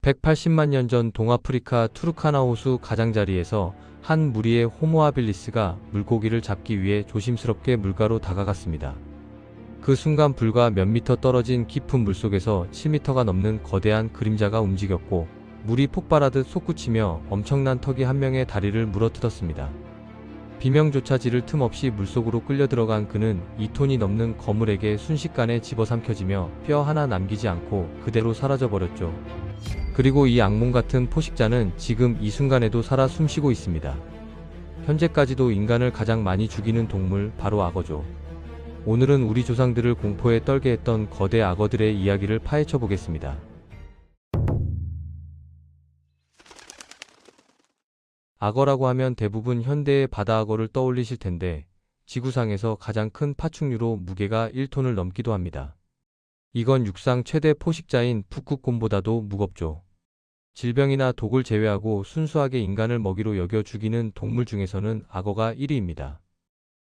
180만 년 전 동아프리카 투르카나 호수 가장자리에서 한 무리의 호모 하빌리스가 물고기를 잡기 위해 조심스럽게 물가로 다가갔습니다. 그 순간 불과 몇 미터 떨어진 깊은 물속에서 7미터가 넘는 거대한 그림자가 움직였고, 물이 폭발하듯 솟구치며 엄청난 턱이 한 명의 다리를 물어뜯었습니다. 비명조차 지를 틈 없이 물속으로 끌려 들어간 그는 2톤이 넘는 거물에게 순식간에 집어삼켜지며 뼈 하나 남기지 않고 그대로 사라져버렸죠. 그리고 이 악몽 같은 포식자는 지금 이 순간에도 살아 숨쉬고 있습니다. 현재까지도 인간을 가장 많이 죽이는 동물, 바로 악어죠. 오늘은 우리 조상들을 공포에 떨게 했던 거대 악어들의 이야기를 파헤쳐 보겠습니다. 악어라고 하면 대부분 현대의 바다악어를 떠올리실 텐데, 지구상에서 가장 큰 파충류로 무게가 1톤을 넘기도 합니다. 이건 육상 최대 포식자인 북극곰보다도 무겁죠. 질병이나 독을 제외하고 순수하게 인간을 먹이로 여겨 죽이는 동물 중에서는 악어가 1위입니다.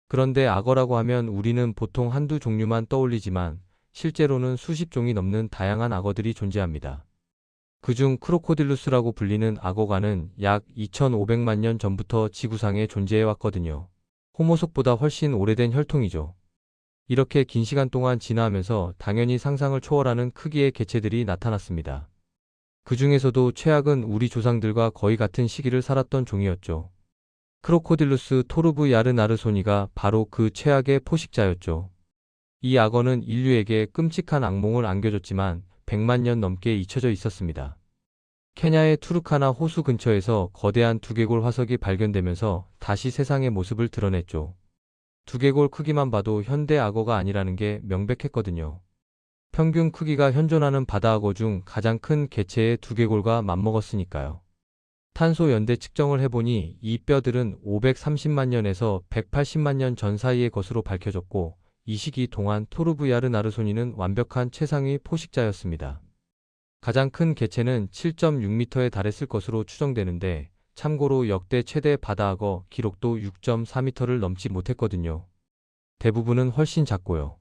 그런데 악어라고 하면 우리는 보통 한두 종류만 떠올리지만, 실제로는 수십 종이 넘는 다양한 악어들이 존재합니다. 그중 크로코딜루스라고 불리는 악어과는 약 2500만 년 전부터 지구상에 존재해왔거든요. 호모속보다 훨씬 오래된 혈통이죠. 이렇게 긴 시간 동안 진화하면서 당연히 상상을 초월하는 크기의 개체들이 나타났습니다. 그 중에서도 최악은 우리 조상들과 거의 같은 시기를 살았던 종이었죠. 크로코딜루스 토르브 야르나르소니가 바로 그 최악의 포식자였죠. 이 악어는 인류에게 끔찍한 악몽을 안겨줬지만 100만 년 넘게 잊혀져 있었습니다. 케냐의 투르카나 호수 근처에서 거대한 두개골 화석이 발견되면서 다시 세상의 모습을 드러냈죠. 두개골 크기만 봐도 현대 악어가 아니라는 게 명백했거든요. 평균 크기가 현존하는 바다악어 중 가장 큰 개체의 두개골과 맞먹었으니까요. 탄소 연대 측정을 해보니 이 뼈들은 530만 년에서 180만 년 전 사이의 것으로 밝혀졌고, 이 시기 동안 토르브 야르나르소니는 완벽한 최상위 포식자였습니다. 가장 큰 개체는 7.6m에 달했을 것으로 추정되는데, 참고로 역대 최대 바다악어 기록도 6.4m를 넘지 못했거든요. 대부분은 훨씬 작고요.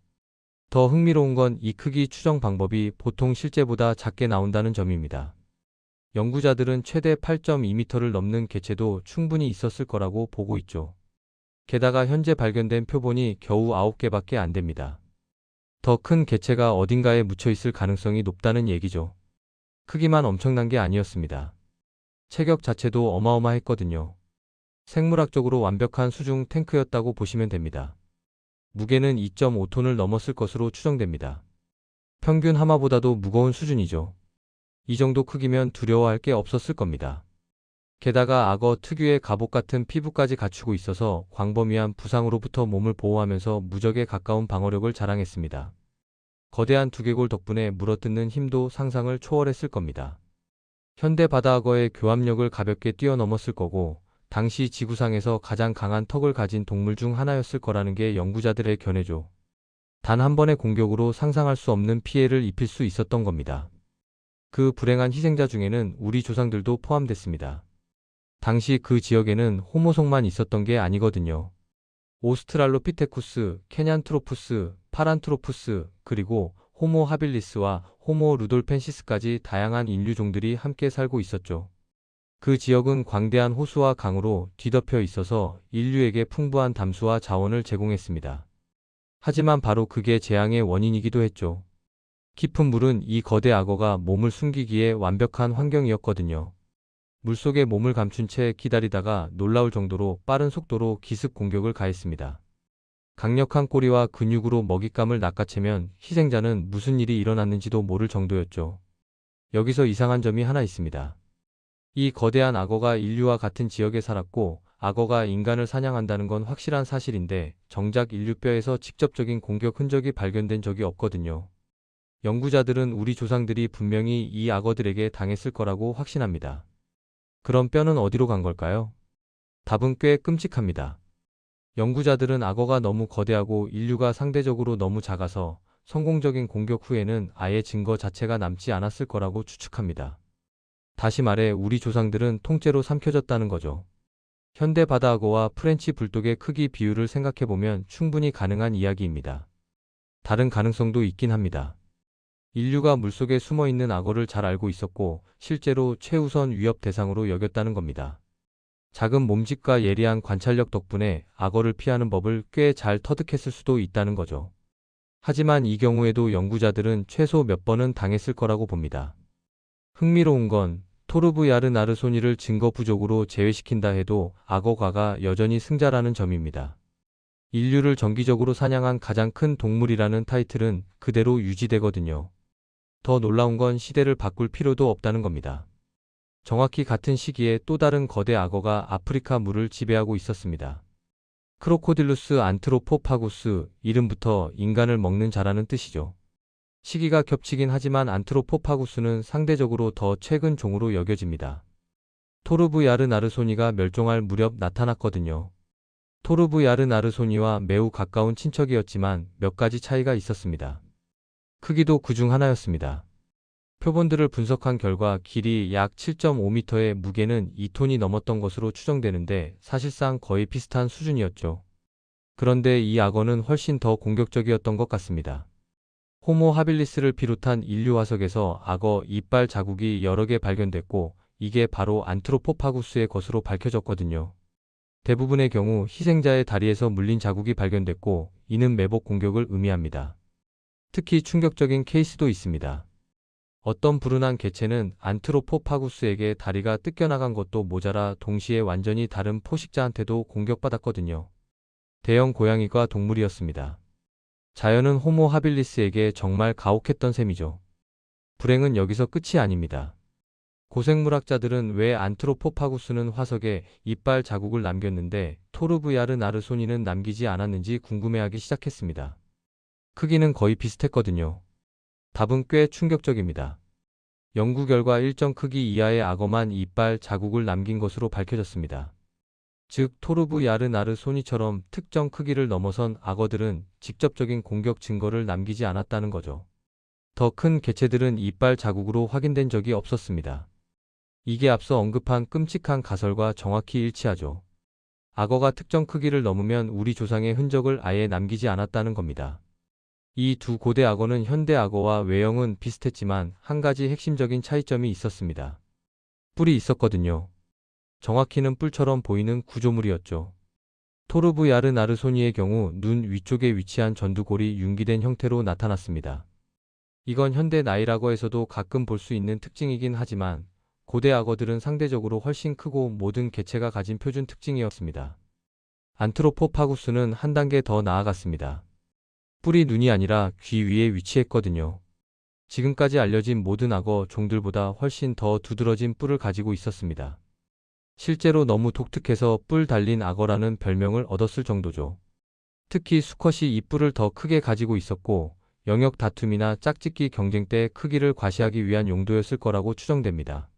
더 흥미로운 건 이 크기 추정 방법이 보통 실제보다 작게 나온다는 점입니다. 연구자들은 최대 8.2m를 넘는 개체도 충분히 있었을 거라고 보고 있죠. 게다가 현재 발견된 표본이 겨우 9개밖에 안 됩니다. 더 큰 개체가 어딘가에 묻혀 있을 가능성이 높다는 얘기죠. 크기만 엄청난 게 아니었습니다. 체격 자체도 어마어마했거든요. 생물학적으로 완벽한 수중 탱크였다고 보시면 됩니다. 무게는 2.5톤을 넘었을 것으로 추정됩니다. 평균 하마보다도 무거운 수준이죠. 이 정도 크기면 두려워할 게 없었을 겁니다. 게다가 악어 특유의 갑옷 같은 피부까지 갖추고 있어서 광범위한 부상으로부터 몸을 보호하면서 무적에 가까운 방어력을 자랑했습니다. 거대한 두개골 덕분에 물어뜯는 힘도 상상을 초월했을 겁니다. 현대 바다악어의 교합력을 가볍게 뛰어넘었을 거고, 당시 지구상에서 가장 강한 턱을 가진 동물 중 하나였을 거라는 게 연구자들의 견해죠. 단 한 번의 공격으로 상상할 수 없는 피해를 입힐 수 있었던 겁니다. 그 불행한 희생자 중에는 우리 조상들도 포함됐습니다. 당시 그 지역에는 호모속만 있었던 게 아니거든요. 오스트랄로피테쿠스, 케냔트로푸스, 파란트로푸스, 그리고 호모 하빌리스와 호모 루돌펜시스까지 다양한 인류종들이 함께 살고 있었죠. 그 지역은 광대한 호수와 강으로 뒤덮여 있어서 인류에게 풍부한 담수와 자원을 제공했습니다. 하지만 바로 그게 재앙의 원인이기도 했죠. 깊은 물은 이 거대 악어가 몸을 숨기기에 완벽한 환경이었거든요. 물속에 몸을 감춘 채 기다리다가 놀라울 정도로 빠른 속도로 기습 공격을 가했습니다. 강력한 꼬리와 근육으로 먹잇감을 낚아채면 희생자는 무슨 일이 일어났는지도 모를 정도였죠. 여기서 이상한 점이 하나 있습니다. 이 거대한 악어가 인류와 같은 지역에 살았고, 악어가 인간을 사냥한다는 건 확실한 사실인데, 정작 인류 뼈에서 직접적인 공격 흔적이 발견된 적이 없거든요. 연구자들은 우리 조상들이 분명히 이 악어들에게 당했을 거라고 확신합니다. 그럼 뼈는 어디로 간 걸까요? 답은 꽤 끔찍합니다. 연구자들은 악어가 너무 거대하고 인류가 상대적으로 너무 작아서 성공적인 공격 후에는 아예 증거 자체가 남지 않았을 거라고 추측합니다. 다시 말해 우리 조상들은 통째로 삼켜졌다는 거죠. 현대 바다악어와 프렌치 불독의 크기 비율을 생각해보면 충분히 가능한 이야기입니다. 다른 가능성도 있긴 합니다. 인류가 물속에 숨어 있는 악어를 잘 알고 있었고 실제로 최우선 위협 대상으로 여겼다는 겁니다. 작은 몸집과 예리한 관찰력 덕분에 악어를 피하는 법을 꽤 잘 터득했을 수도 있다는 거죠. 하지만 이 경우에도 연구자들은 최소 몇 번은 당했을 거라고 봅니다. 흥미로운 건 토르브 야르나르소니를 증거 부족으로 제외시킨다 해도 악어과가 여전히 승자라는 점입니다. 인류를 정기적으로 사냥한 가장 큰 동물이라는 타이틀은 그대로 유지되거든요. 더 놀라운 건 시대를 바꿀 필요도 없다는 겁니다. 정확히 같은 시기에 또 다른 거대 악어가 아프리카 물을 지배하고 있었습니다. 크로코딜루스 안트로포파구스, 이름부터 인간을 먹는 자라는 뜻이죠. 시기가 겹치긴 하지만 안트로포파구스는 상대적으로 더 최근 종으로 여겨집니다. 토르브 야르나르소니가 멸종할 무렵 나타났거든요. 토르브 야르나르소니와 매우 가까운 친척이었지만 몇 가지 차이가 있었습니다. 크기도 그중 하나였습니다. 표본들을 분석한 결과 길이 약 7.5m에 무게는 2톤이 넘었던 것으로 추정되는데 사실상 거의 비슷한 수준이었죠. 그런데 이 악어는 훨씬 더 공격적이었던 것 같습니다. 호모 하빌리스를 비롯한 인류 화석에서 악어 이빨 자국이 여러 개 발견됐고 이게 바로 안트로포파구스의 것으로 밝혀졌거든요. 대부분의 경우 희생자의 다리에서 물린 자국이 발견됐고 이는 매복 공격을 의미합니다. 특히 충격적인 케이스도 있습니다. 어떤 불운한 개체는 안트로포파구스에게 다리가 뜯겨나간 것도 모자라 동시에 완전히 다른 포식자한테도 공격받았거든요. 대형 고양이과 동물이었습니다. 자연은 호모 하빌리스에게 정말 가혹했던 셈이죠. 불행은 여기서 끝이 아닙니다. 고생물학자들은 왜 안트로포파구스는 화석에 이빨 자국을 남겼는데 토르브 야르나르소니는 남기지 않았는지 궁금해하기 시작했습니다. 크기는 거의 비슷했거든요. 답은 꽤 충격적입니다. 연구 결과 일정 크기 이하의 악어만 이빨 자국을 남긴 것으로 밝혀졌습니다. 즉 토르브 야르나르소니처럼 특정 크기를 넘어선 악어들은 직접적인 공격 증거를 남기지 않았다는 거죠. 더 큰 개체들은 이빨 자국으로 확인된 적이 없었습니다. 이게 앞서 언급한 끔찍한 가설과 정확히 일치하죠. 악어가 특정 크기를 넘으면 우리 조상의 흔적을 아예 남기지 않았다는 겁니다. 이 두 고대 악어는 현대 악어와 외형은 비슷했지만 한 가지 핵심적인 차이점이 있었습니다. 뿔이 있었거든요. 정확히는 뿔처럼 보이는 구조물이었죠. 토르브 야르나르소니의 경우 눈 위쪽에 위치한 전두골이 융기된 형태로 나타났습니다. 이건 현대 나일악어에서도 가끔 볼 수 있는 특징이긴 하지만 고대 악어들은 상대적으로 훨씬 크고 모든 개체가 가진 표준 특징이었습니다. 안트로포파구스는 한 단계 더 나아갔습니다. 뿔이 눈이 아니라 귀 위에 위치했거든요. 지금까지 알려진 모든 악어 종들보다 훨씬 더 두드러진 뿔을 가지고 있었습니다. 실제로 너무 독특해서 뿔 달린 악어라는 별명을 얻었을 정도죠. 특히 수컷이 이 뿔을 더 크게 가지고 있었고 영역 다툼이나 짝짓기 경쟁 때 크기를 과시하기 위한 용도였을 거라고 추정됩니다.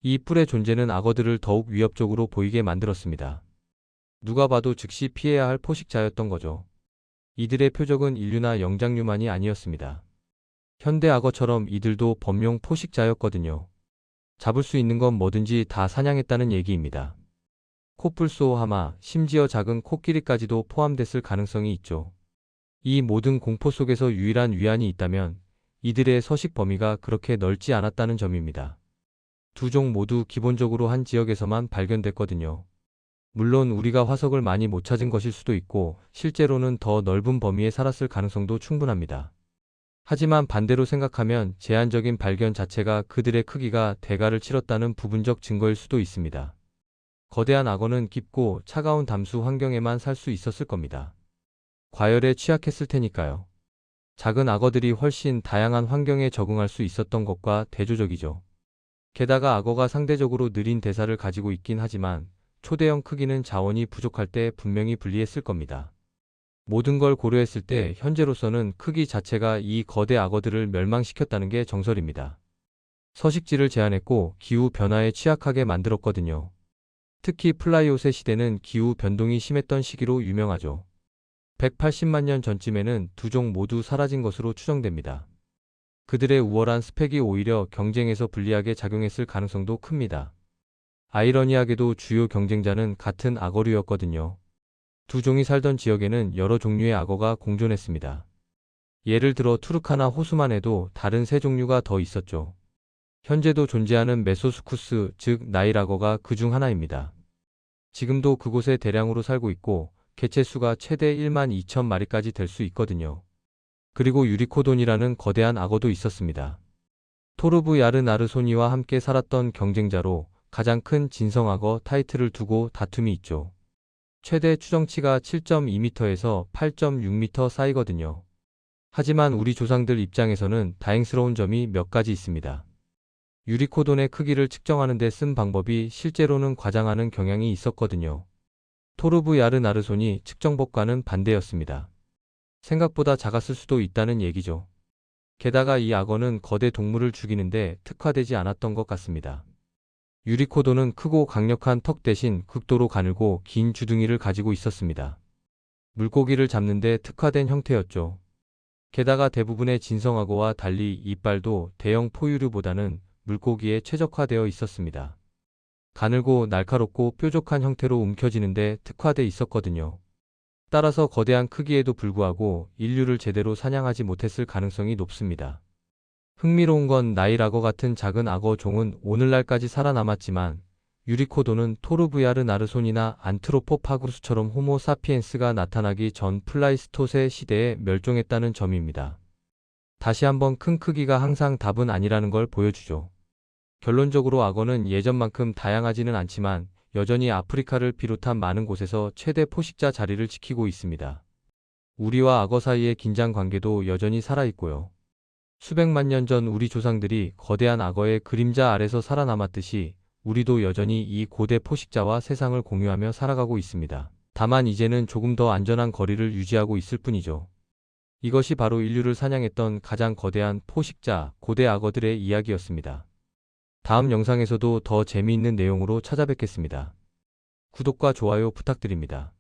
이 뿔의 존재는 악어들을 더욱 위협적으로 보이게 만들었습니다. 누가 봐도 즉시 피해야 할 포식자였던 거죠. 이들의 표적은 인류나 영장류만이 아니었습니다. 현대 악어처럼 이들도 범용 포식자였거든요. 잡을 수 있는 건 뭐든지 다 사냥했다는 얘기입니다. 코뿔소, 하마, 심지어 작은 코끼리까지도 포함됐을 가능성이 있죠. 이 모든 공포 속에서 유일한 위안이 있다면 이들의 서식 범위가 그렇게 넓지 않았다는 점입니다. 두 종 모두 기본적으로 한 지역에서만 발견됐거든요. 물론 우리가 화석을 많이 못 찾은 것일 수도 있고 실제로는 더 넓은 범위에 살았을 가능성도 충분합니다. 하지만 반대로 생각하면 제한적인 발견 자체가 그들의 크기가 대가를 치렀다는 부분적 증거일 수도 있습니다. 거대한 악어는 깊고 차가운 담수 환경에만 살 수 있었을 겁니다. 과열에 취약했을 테니까요. 작은 악어들이 훨씬 다양한 환경에 적응할 수 있었던 것과 대조적이죠. 게다가 악어가 상대적으로 느린 대사를 가지고 있긴 하지만 초대형 크기는 자원이 부족할 때 분명히 불리했을 겁니다. 모든 걸 고려했을 때 현재로서는 크기 자체가 이 거대 악어들을 멸망시켰다는 게 정설입니다. 서식지를 제한했고 기후 변화에 취약하게 만들었거든요. 특히 플라이오세 시대는 기후 변동이 심했던 시기로 유명하죠. 180만 년 전쯤에는 두 종 모두 사라진 것으로 추정됩니다. 그들의 우월한 스펙이 오히려 경쟁에서 불리하게 작용했을 가능성도 큽니다. 아이러니하게도 주요 경쟁자는 같은 악어류였거든요. 두 종이 살던 지역에는 여러 종류의 악어가 공존했습니다. 예를 들어 투르카나 호수만 해도 다른 새 종류가 더 있었죠. 현재도 존재하는 메소스쿠스, 즉 나일 악어가 그 중 하나입니다. 지금도 그곳에 대량으로 살고 있고 개체 수가 최대 1만 2천 마리까지 될 수 있거든요. 그리고 유리코돈이라는 거대한 악어도 있었습니다. 토르브 야르나르소니와 함께 살았던 경쟁자로 가장 큰 진성악어 타이틀을 두고 다툼이 있죠. 최대 추정치가 7.2m에서 8.6m 사이거든요. 하지만 우리 조상들 입장에서는 다행스러운 점이 몇 가지 있습니다. 유리코돈의 크기를 측정하는 데 쓴 방법이 실제로는 과장하는 경향이 있었거든요. 토르브 야르나르손이 측정법과는 반대였습니다. 생각보다 작았을 수도 있다는 얘기죠. 게다가 이 악어는 거대 동물을 죽이는데 특화되지 않았던 것 같습니다. 유리코돈은 크고 강력한 턱 대신 극도로 가늘고 긴 주둥이를 가지고 있었습니다. 물고기를 잡는 데 특화된 형태였죠. 게다가 대부분의 진성악어와 달리 이빨도 대형 포유류보다는 물고기에 최적화되어 있었습니다. 가늘고 날카롭고 뾰족한 형태로 움켜쥐는데 특화돼 있었거든요. 따라서 거대한 크기에도 불구하고 인류를 제대로 사냥하지 못했을 가능성이 높습니다. 흥미로운 건 나일 악어 같은 작은 악어 종은 오늘날까지 살아남았지만 유리코돈은 토르브야르 나르손이나 안트로포파구스처럼 호모 사피엔스가 나타나기 전 플라이스토세 시대에 멸종했다는 점입니다. 다시 한번 큰 크기가 항상 답은 아니라는 걸 보여주죠. 결론적으로 악어는 예전만큼 다양하지는 않지만 여전히 아프리카를 비롯한 많은 곳에서 최대 포식자 자리를 지키고 있습니다. 우리와 악어 사이의 긴장 관계도 여전히 살아있고요. 수백만 년 전 우리 조상들이 거대한 악어의 그림자 아래서 살아남았듯이 우리도 여전히 이 고대 포식자와 세상을 공유하며 살아가고 있습니다. 다만 이제는 조금 더 안전한 거리를 유지하고 있을 뿐이죠. 이것이 바로 인류를 사냥했던 가장 거대한 포식자, 고대 악어들의 이야기였습니다. 다음 영상에서도 더 재미있는 내용으로 찾아뵙겠습니다. 구독과 좋아요 부탁드립니다.